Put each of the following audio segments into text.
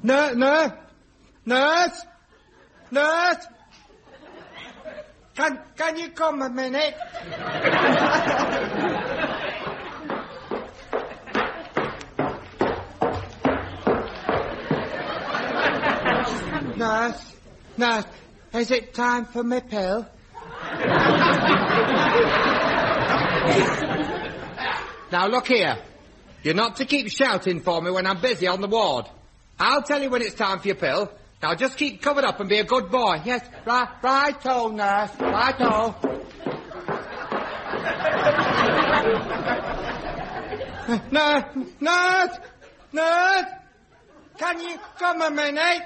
Nurse! Can you come a minute? Nurse, is it time for my pill? Now, look here. You're not to keep shouting for me when I'm busy on the ward. I'll tell you when it's time for your pill. Now, just keep covered up and be a good boy. Yes, right-o, nurse, right-o. Nurse! Can you come a minute?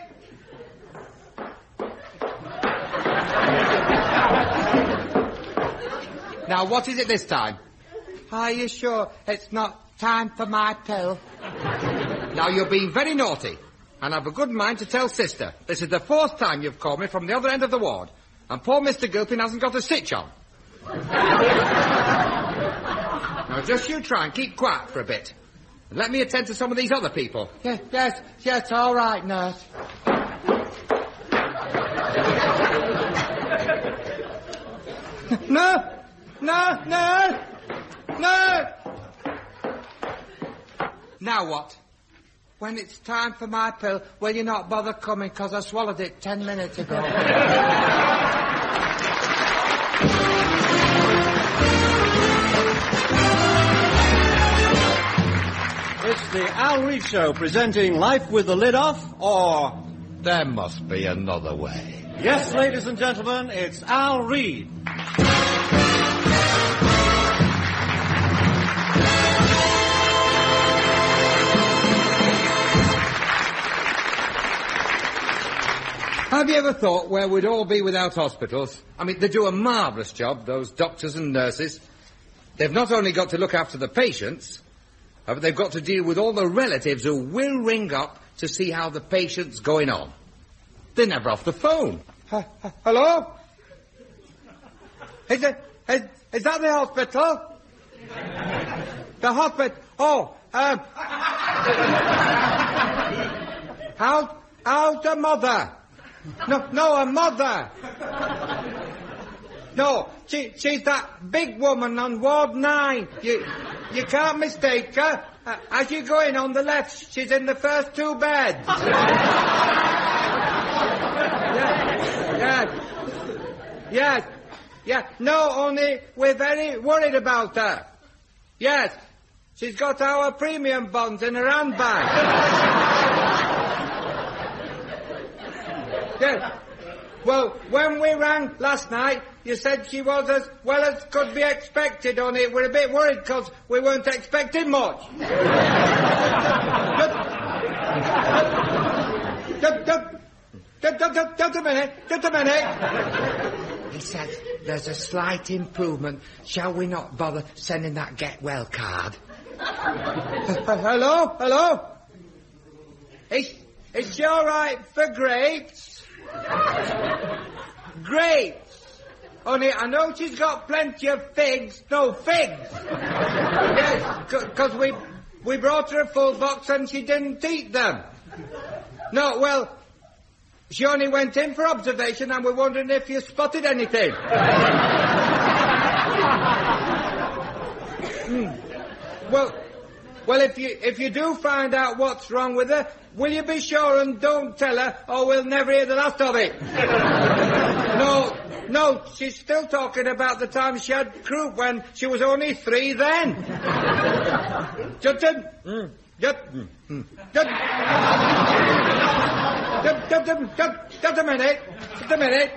Now, what is it this time? Are you sure it's not time for my pill? Now, you're being very naughty, and I've a good mind to tell Sister. This is the 4th time you've called me from the other end of the ward, and poor Mr. Gilpin hasn't got a stitch on. Now, just you try and keep quiet for a bit, and let me attend to some of these other people. Yes, all right, nurse. No! Now what? When it's time for my pill, will you not bother coming, 'cause I swallowed it 10 minutes ago. It's the Al Read Show presenting Life with the Lid Off, or... There must be another way. Yes, ladies and gentlemen, it's Al Read. Have you ever thought where we'd all be without hospitals? I mean, they do a marvellous job, those doctors and nurses. They've not only got to look after the patients, but they've got to deal with all the relatives who will ring up to see how the patient's going on. They're never off the phone. Hello? Is that the hospital? The hospital? Oh, how's the mother? No, a mother. No, she's that big woman on Ward 9. You can't mistake her. As you go in on the left, she's in the first 2 beds. Yes. No, only we're very worried about her. Yes, she's got our premium bonds in her handbag. Yes. Well, when we rang last night, you said she was as well as could be expected, only we're a bit worried because we weren't expecting much. Just a minute. He said there's a slight improvement. Shall we not bother sending that get well card? Hello? Is she all right for grapes? Grapes. Only I know she's got plenty of figs. No, figs. Yes, because we brought her a full box and she didn't eat them. No, well, she only went in for observation and we're wondering if you spotted anything. Well, if you do find out what's wrong with her, will you be sure and don't tell her, or we'll never hear the last of it? No, she's still talking about the time she had croup when she was only 3 then. Just a minute.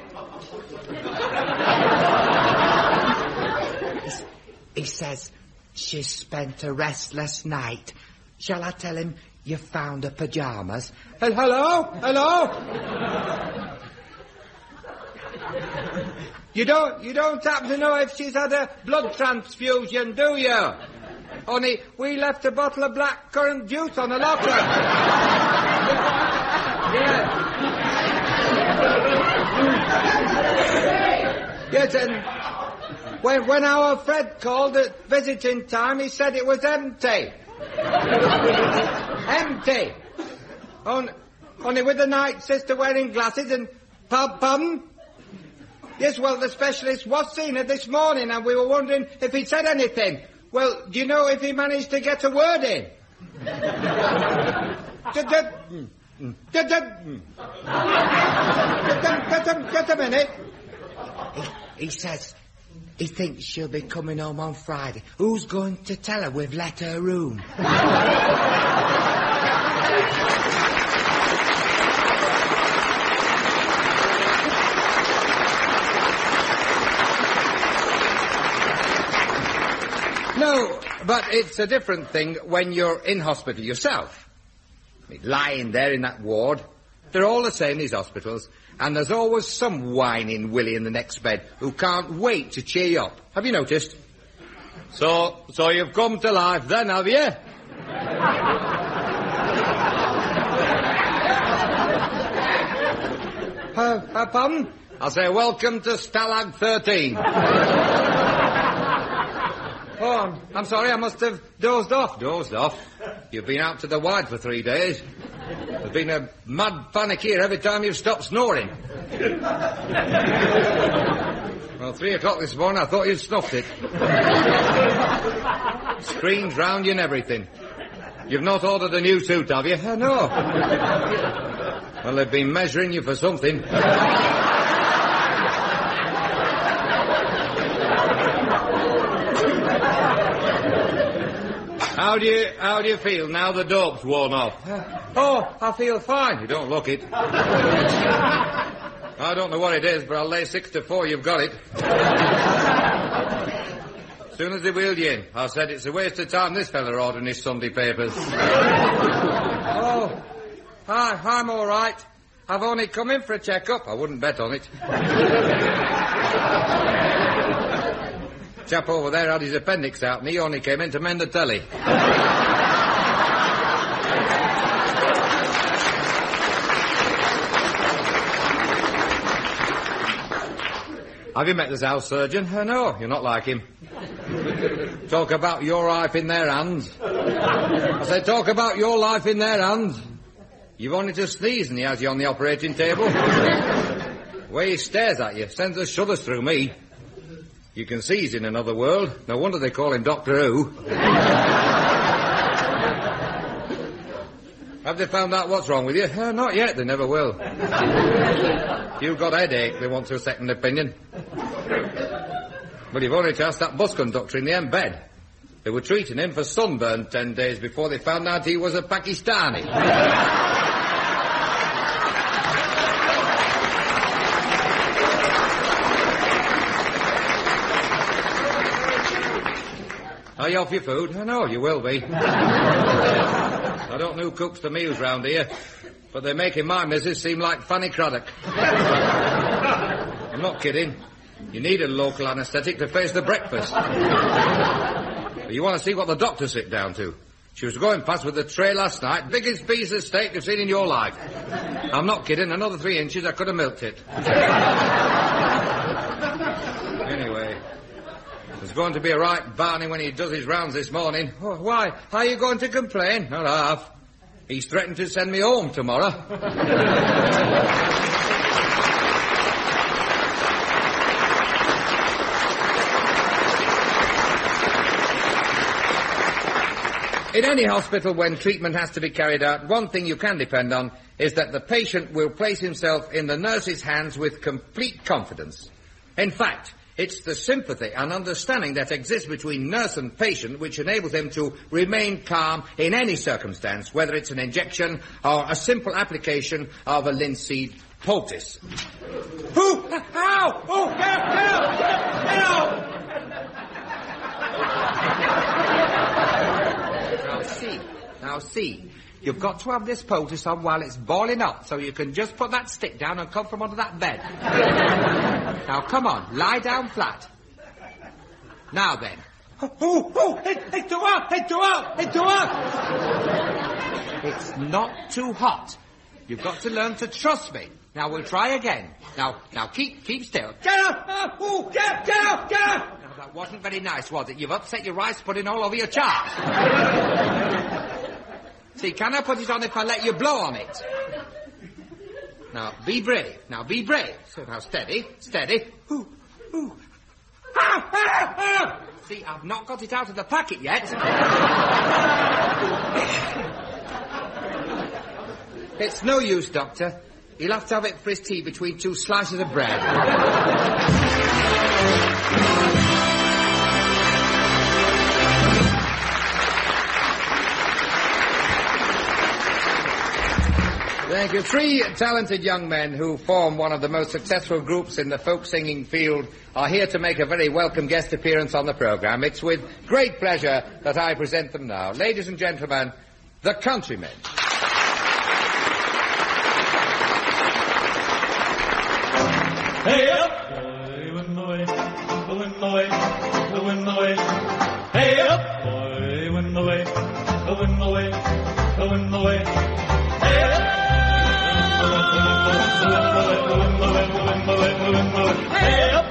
He says she's spent a restless night. Shall I tell him you found her pyjamas? Hello? You don't happen to know if she's had a blood transfusion, do you? Only we left a bottle of black currant juice on the locker. Yes, and when our Fred called at visiting time, he said it was empty. Empty. Only with the night sister wearing glasses and... Pardon? Yes, well, the specialist was seen her this morning and we were wondering if he'd said anything. Well, do you know if he managed to get a word in? Just a minute. He says he thinks she'll be coming home on Friday. Who's going to tell her we've let her room? No, but it's a different thing when you're in hospital yourself. I mean, lying there in that ward. They're all the same, these hospitals. And there's always some whining Willie in the next bed who can't wait to cheer you up. Have you noticed? So you've come to life then, have you? Pardon? I'll say welcome to Stalag 13. Oh, I'm sorry, I must have dozed off. Dozed off? You've been out to the wide for 3 days. There's been a mad panic here every time you've stopped snoring. Well, 3 o'clock this morning, I thought you'd snuffed it. Screens round you and everything. You've not ordered a new suit, have you? No. Well, they've been measuring you for something. How do you feel now the dope's worn off? I feel fine. You don't look it. I don't know what it is, but I'll lay 6 to 4 you've got it. As soon as they wheeled you in, I said it's a waste of time this fella ordering his Sunday papers. I'm all right. I've only come in for a check-up. I wouldn't bet on it. Chap over there had his appendix out and he only came in to mend the telly. Have you met this house surgeon? No. You're not like him. Talk about your life in their hands. I said talk about your life in their hands. You've only to sneeze and he has you on the operating table. The way he stares at you sends the shudders through me. You can see he's in another world. No wonder they call him Doctor Who. Have they found out what's wrong with you? Not yet. They never will. If you've got a headache, they want a second opinion. But you've only to ask that bus conductor in the end bed. They were treating him for sunburn 10 days before they found out he was a Pakistani. Are you off your food? No, you will be. I don't know who cooks the meals round here, but they're making my missus seem like Fanny Craddock. I'm not kidding. You need a local anaesthetic to face the breakfast. But you want to see what the doctor sit down to? She was going past with a tray last night, biggest piece of steak you've seen in your life. I'm not kidding, another 3 inches I could have milked it. Anyway, there's going to be a right Barney when he does his rounds this morning. Oh, why? Are you going to complain? Not half. He's threatened to send me home tomorrow. In any hospital, when treatment has to be carried out, one thing you can depend on is that the patient will place himself in the nurse's hands with complete confidence. In fact, it's the sympathy and understanding that exists between nurse and patient which enables them to remain calm in any circumstance, whether it's an injection or a simple application of a linseed poultice. Ow! Oh, get out! Now see. You've got to have this poultice on while it's boiling hot, so you can just put that stick down and come from under that bed. Now, come on, lie down flat. Now then. It's too hot! It's not too hot. You've got to learn to trust me. Now, we'll try again. Now, keep still. Get up! Get up! Now, that wasn't very nice, was it? You've upset your rice pudding all over your chart. See, can I put it on if I let you blow on it? Now, be brave. Now, be brave. So, now, steady, steady. Ooh, ooh. Ah, ah, ah. See, I've not got it out of the packet yet. It's no use, Doctor. He'll have to have it for his tea between 2 slices of bread. Thank you. 3 talented young men who form one of the most successful groups in the folk singing field are here to make a very welcome guest appearance on the programme. It's with great pleasure that I present them now. Ladies and gentlemen, the Countrymen. Hey up! Boy, wind away, the wind away, the wind away. Hey up! Boy, wind away, the wind away, the wind away. Hey up! Hey up!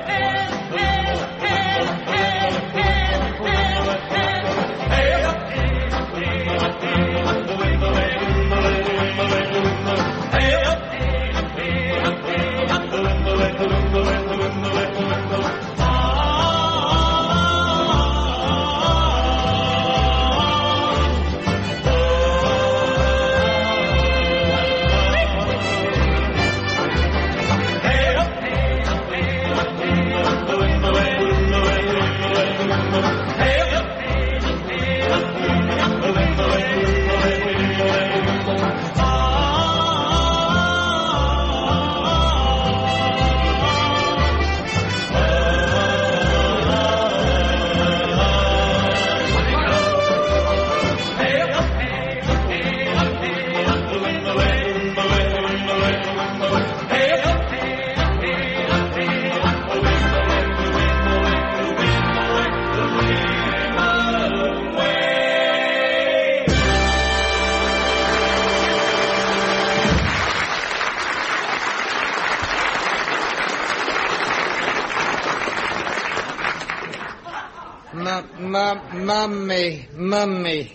Mummy.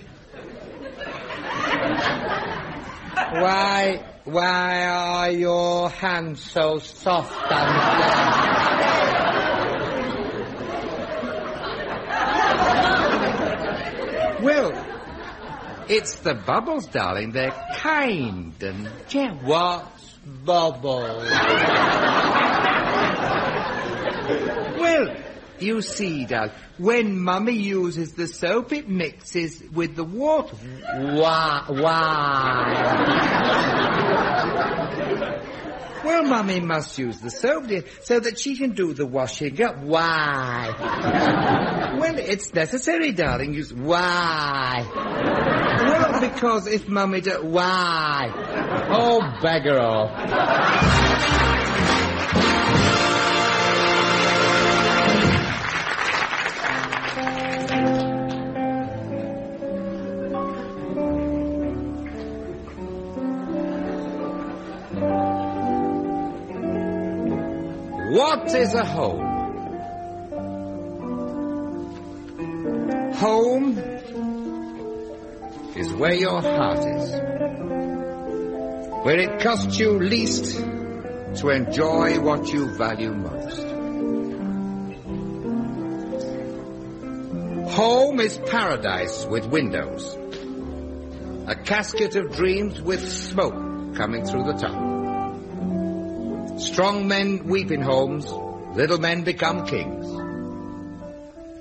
Why are your hands so soft and bland? Well, it's the bubbles, darling. They're kind and gentle. What's bubbles? Well, you see, darling, when Mummy uses the soap, it mixes with the water. Why? Well, Mummy must use the soap, dear, so that she can do the washing up. Why? Well, it's necessary, darling. Use why? Well, because if Mummy why? Oh, beggar off. What is a home? Home is where your heart is, where it costs you least to enjoy what you value most. Home is paradise with windows, a casket of dreams with smoke coming through the top. Strong men weep in homes, little men become kings.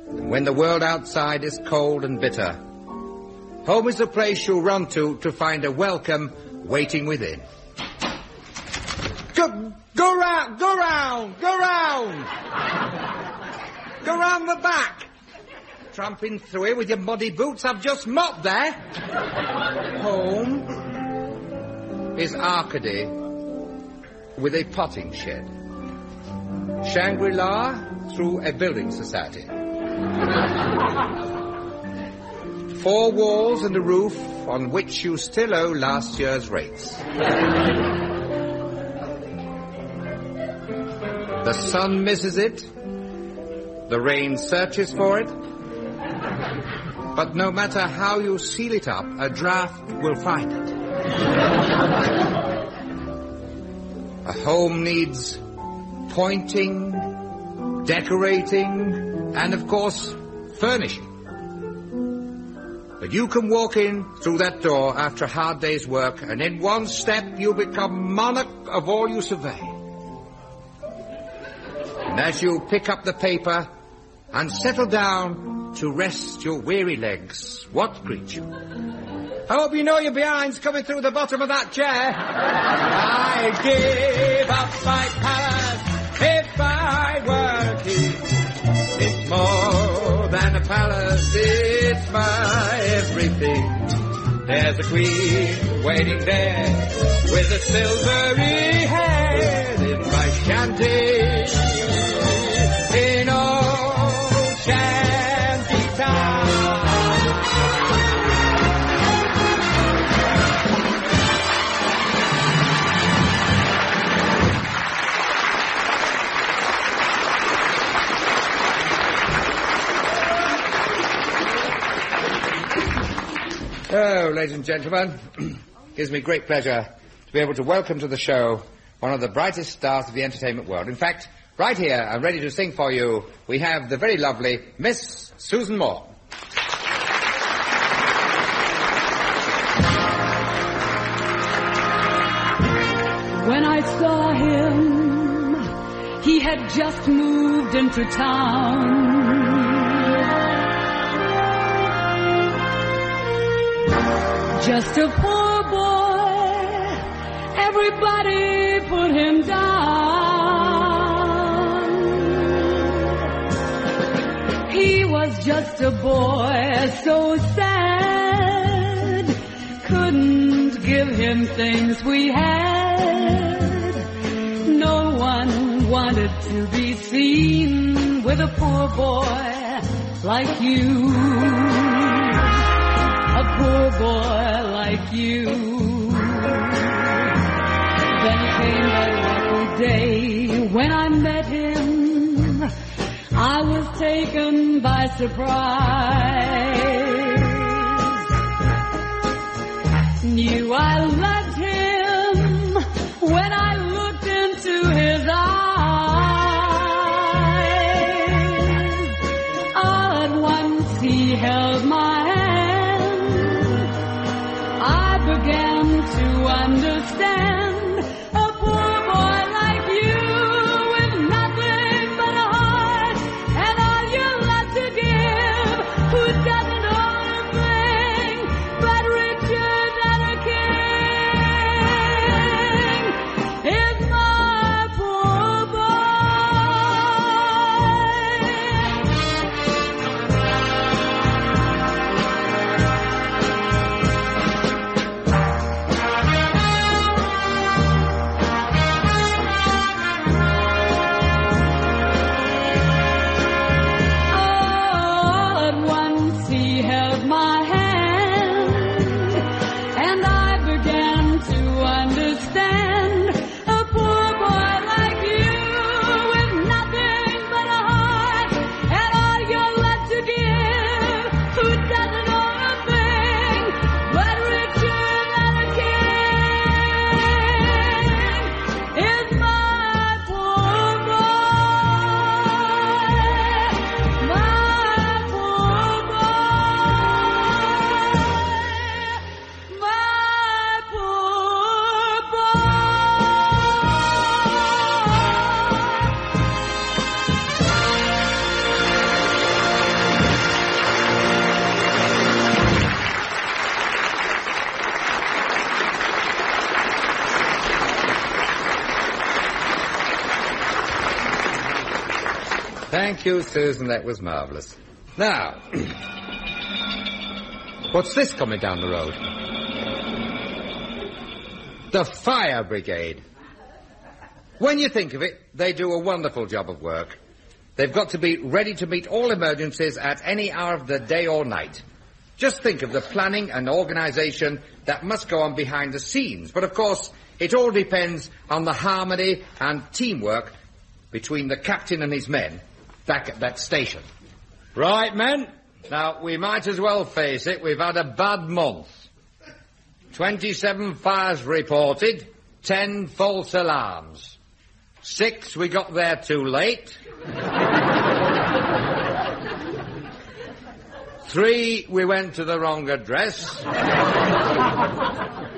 And when the world outside is cold and bitter, home is the place you'll run to find a welcome waiting within. Go round the back. Tramping through here with your muddy boots, I've just mopped there. Home is Arcady with a potting shed. Shangri-La through a building society. 4 walls and a roof on which you still owe last year's rates. The sun misses it. The rain searches for it. But no matter how you seal it up, a draft will find it. A home needs pointing, decorating, and, of course, furnishing. But you can walk in through that door after a hard day's work, and in one step you become monarch of all you survey. And as you pick up the paper and settle down to rest your weary legs, what greets you? I hope you know your behind's coming through the bottom of that chair. I give up my palace if I were a king. It's more than a palace, it's my everything. There's a queen waiting there with a silvery head in my shanty, in old shanty town. Oh, ladies and gentlemen, gives me great pleasure to be able to welcome to the show one of the brightest stars of the entertainment world. In fact, right here and ready to sing for you, we have the very lovely Miss Susan Moore. When I saw him, he had just moved into town. Just a poor boy, everybody put him down. He was just a boy, so sad, couldn't give him things we had. No one wanted to be seen with a poor boy like you. A poor boy like you. Then came that awful day when I met him. I was taken by surprise. Knew I loved him when I looked into his eyes. All at once he held my hand. To understand a poor boy like you with nothing but a heart and all your love to give, who doesn't own a thing but riches and a king, is my poor Thank you, Susan. That was marvellous. Now, what's this coming down the road? The fire brigade. When you think of it, they do a wonderful job of work. They've got to be ready to meet all emergencies at any hour of the day or night. Just think of the planning and organisation that must go on behind the scenes. But, of course, it all depends on the harmony and teamwork between the captain and his men back at that station. Right, men. Now, we might as well face it. We've had a bad month. 27 fires reported, 10 false alarms. 6, we got there too late. 3, we went to the wrong address.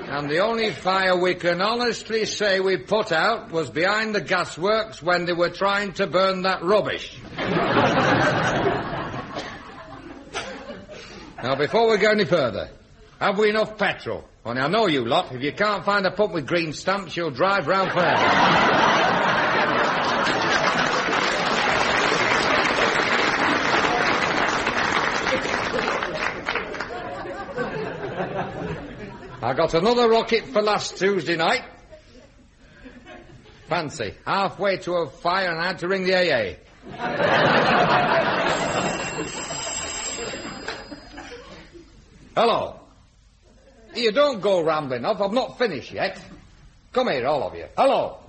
And the only fire we can honestly say we put out was behind the gasworks when they were trying to burn that rubbish. Now, before we go any further, have we enough petrol? Only I know you lot. If you can't find a pump with green stamps, you'll drive round forever. I got another rocket for last Tuesday night. Fancy, halfway to a fire and I had to ring the AA. Hello. You don't go rambling off. I've not finished yet. Come here, all of you. Hello.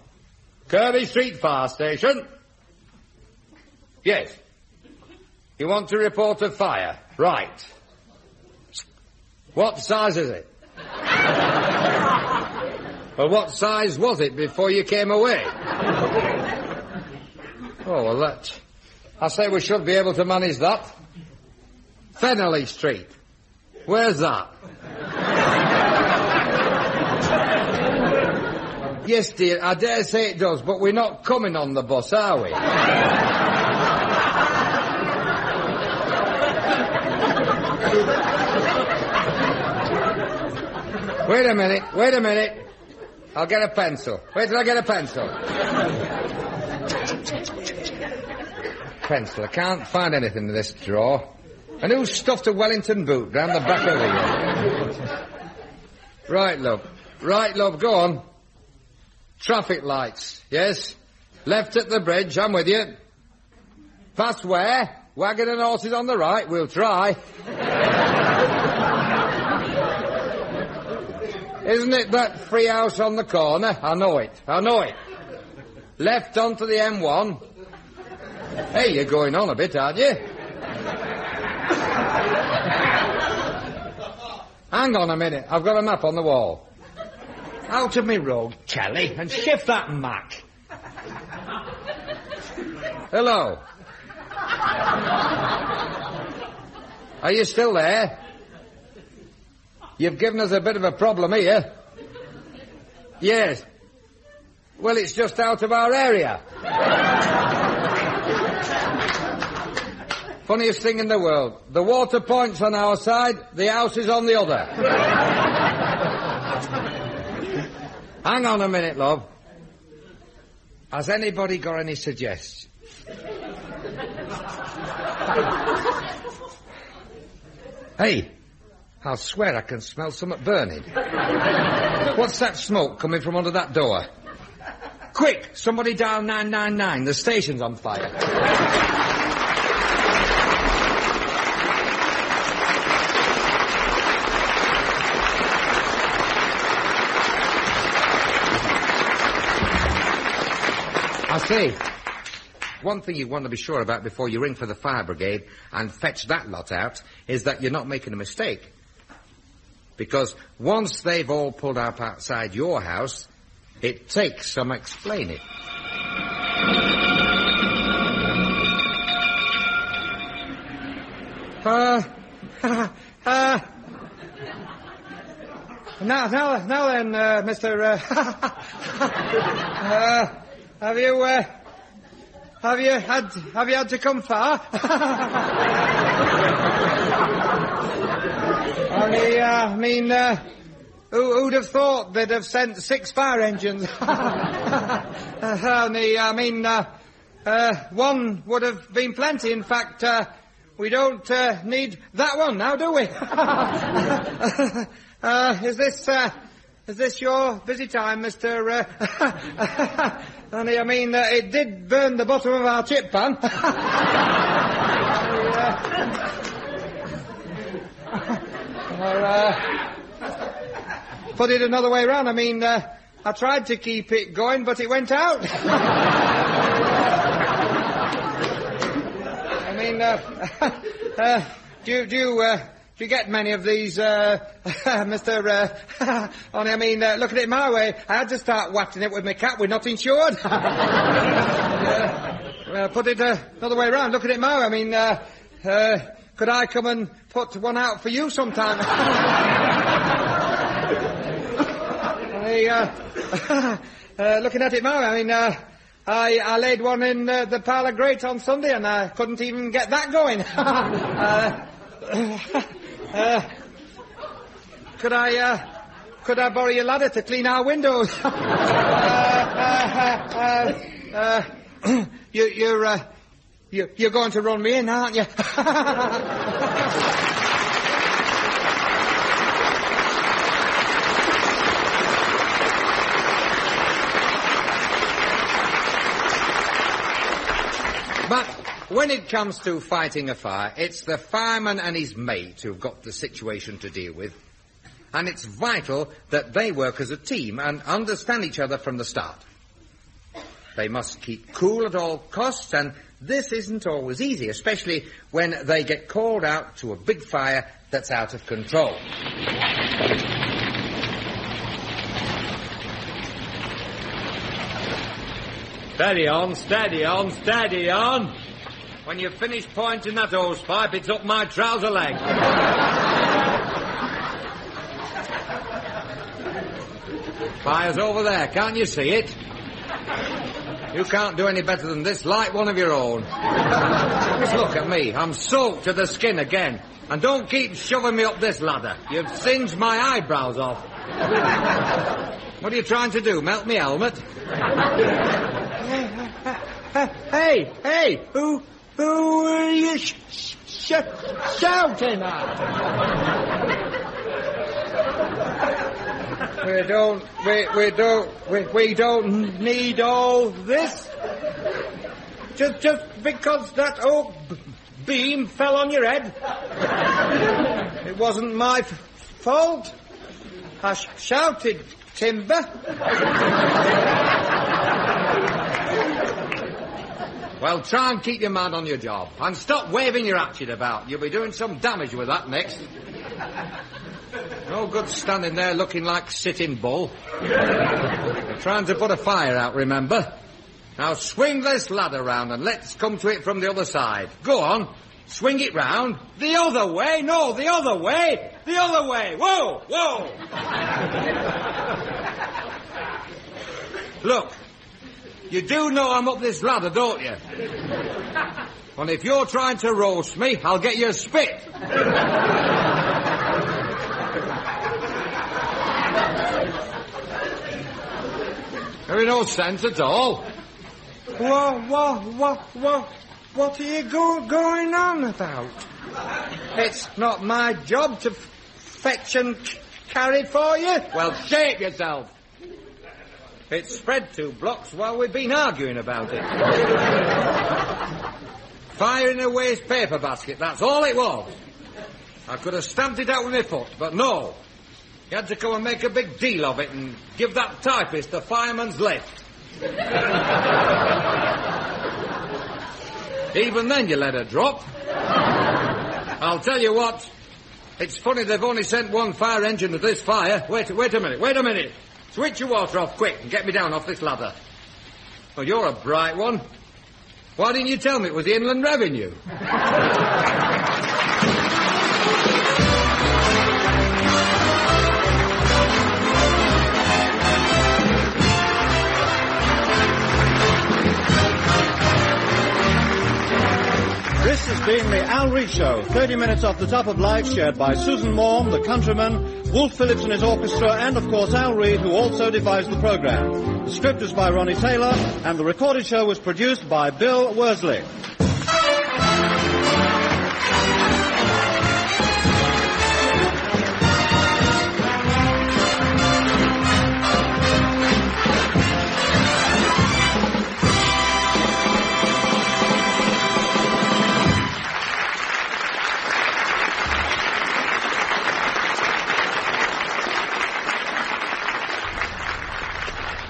Kirby Street Fire Station. Yes. You want to report a fire? Right. What size is it? Well, what size was it before you came away? Oh, well, that... I say we should be able to manage that. Fennelly Street. Where's that? Yes, dear, I dare say it does, but we're not coming on the bus, are we? Wait a minute. I'll get a pencil. Wait till I get a pencil. Pencil, I can't find anything in this drawer. And who stuffed a Wellington boot round the back of the... Right, love, go on. Traffic lights, yes. Left at the bridge, I'm with you. Past where? Wagon and horses on the right, we'll try. Isn't it that free house on the corner? I know it. Left onto the M1. Hey, you're going on a bit, aren't you? Hang on a minute, I've got a map on the wall. Out of me road, Kelly, and shift that Mac. Hello. Are you still there? You've given us a bit of a problem here. Yes. Well, it's just out of our area. Funniest thing in the world. The water point's on our side, the house is on the other. Hang on a minute, love. Has anybody got any suggestions? Hey, I'll swear I can smell something burning. What's that smoke coming from under that door? Quick, somebody dial 999. The station's on fire. I say, one thing you want to be sure about before you ring for the fire brigade and fetch that lot out is that you're not making a mistake. Because once they've all pulled up outside your house, it takes some explaining. Now then, Mr. Have you had to come far? Who'd have thought they'd have sent 6 fire engines? One would have been plenty. In fact, we don't need that one now, do we? Is this your busy time, Mr. It did burn the bottom of our chip pan. Put it another way round. I tried to keep it going, but it went out. Do Do you get many of these, Mr. Only, I mean, look at it my way. I had to start whacking it with my cat. We're not insured. Put it another way around. Look at it my way. I mean, could I come and put one out for you sometime? Looking at it my way, I mean, I laid one in the parlour grate on Sunday and I couldn't even get that going. Could I borrow your ladder to clean our windows? You're going to run me in, aren't you? But when it comes to fighting a fire, it's the fireman and his mate who've got the situation to deal with. And it's vital that they work as a team and understand each other from the start. They must keep cool at all costs, and this isn't always easy, especially when they get called out to a big fire that's out of control. Steady on, steady on, steady on. When you finish pointing that hose pipe, it's up my trouser leg. Fire's over there, can't you see it? You can't do any better than this. Light one of your own. Just look at me. I'm soaked to the skin again. And don't keep shoving me up this ladder. You've singed my eyebrows off. What are you trying to do? Melt me helmet? Hey, who are you shouting at? We don't need all this. Just because that oak beam fell on your head. It wasn't my fault. I shouted timber. Well, try and keep your mind on your job. And stop waving your hatchet about. You'll be doing some damage with that next. No good standing there looking like Sitting Bull. You're trying to put a fire out, remember? Now swing this ladder round and let's come to it from the other side. Go on. Swing it round. The other way. No, the other way. The other way. Whoa, whoa. Look. You do know I'm up this ladder, don't you? Well, if you're trying to roast me, I'll get you a spit. There ain't no sense at all. What are you going on about? It's not my job to fetch and carry for you. Well, shape yourself. It's spread 2 blocks while we've been arguing about it. Fire in a waste paper basket, that's all it was. I could have stamped it out with my foot, but no. You had to come and make a big deal of it and give that typist the fireman's lift. Even then you let her drop. I'll tell you what, it's funny they've only sent 1 fire engine to this fire. Wait a minute. Switch your water off quick and get me down off this ladder. Oh, you're a bright one. Why didn't you tell me it was the Inland Revenue? This has been the Al Read Show, 30 minutes off the top of life, shared by Susan Morm, the Countryman, Wolf Phillips and his orchestra, and of course Al Read, who also devised the programme. The script was by Ronnie Taylor, and the recorded show was produced by Bill Worsley.